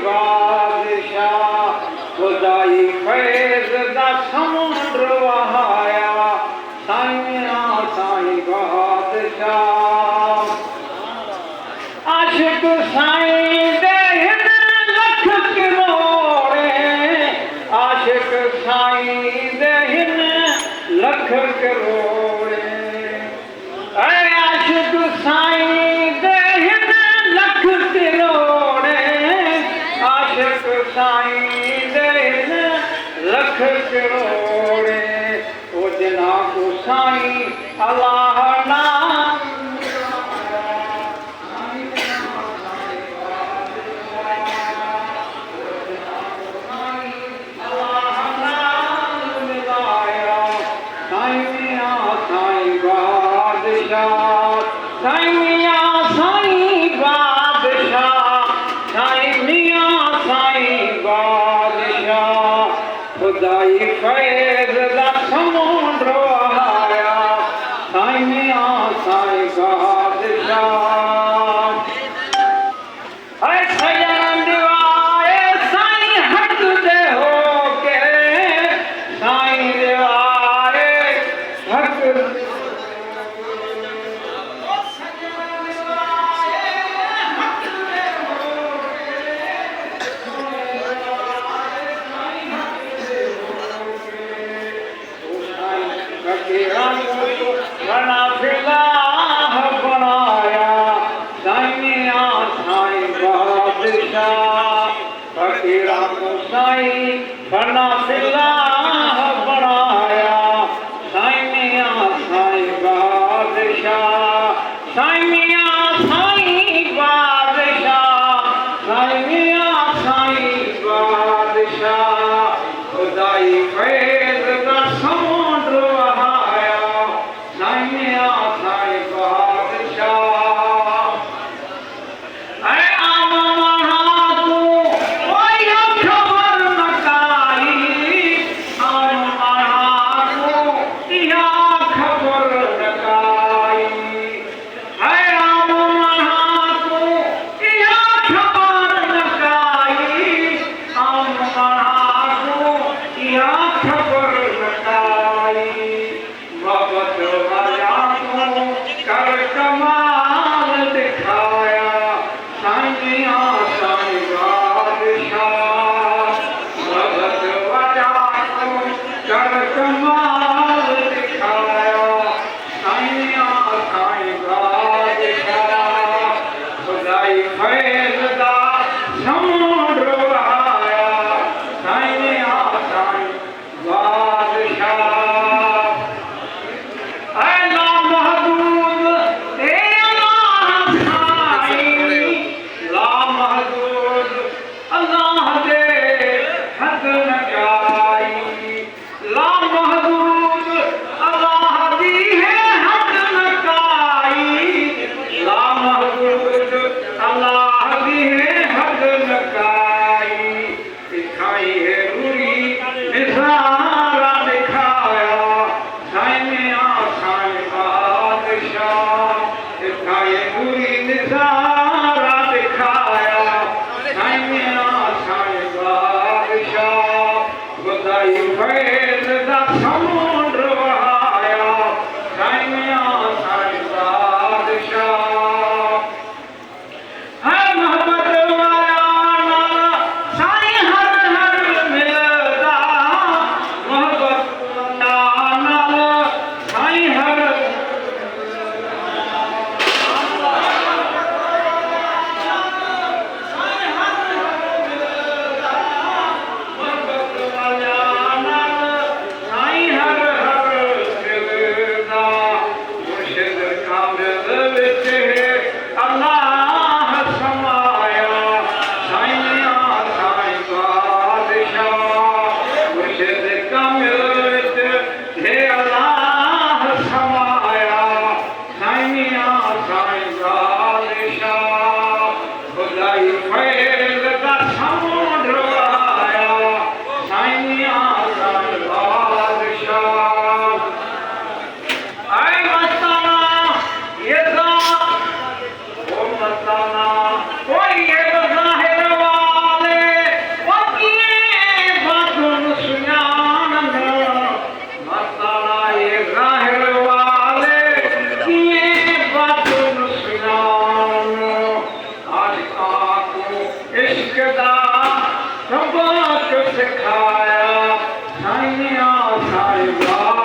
बादशाह खुदाई फैज़ दा समुंद्र वहाया साईं साईं बादशाह आशिक साईं दे लख करोड़े आशिक साईं दे लख करोड़े आशिक साईं दे लख करोड़े आशिक साईं दे लख करोड़े ओ जना को साईं अल्लाह नाम खुदाई फैज़ दा समुंद्र वहाया साईं मियां साईं बादशाह ऐ सजन दिवाए साईं हक दे हो के साईं दिवाए हक बना फिलाह बनाया साईं मियां साईं बादशाह फकीरा को साईं बना फिलाह बनाया साईं मियां साईं बादशाह साईं मियां साईं बादशाह साईं मियां साईं बादशाह खुदाई फैज़ दा समुंद्र वहाया साईं मियां साईं बादशाह ऐ आम महा को कोई खबर न काई आम महा को इहा खबर न काई ऐ आम महा को इहा खबर न काई आम महा को इहा खबर न काई मोहब्बत वाला को कर कमाल दिखाया साईं मियां साईं बादशाह मोहब्बत वाला को कर कमाल दिखाया साईं मियां साईं बादशाह खुदाई फैज़ दा समुंद्र वहाया साईं मियां साईं बादशाह फैज़ दा समुंद्र वहाया साईं मियां साईं बादशाह है मोहब्बत वाला साईं हर हर मिलदा मोहब्बत वाला साईं हर कोई ये ज़ाहिर सबक सिखाया साईं साईं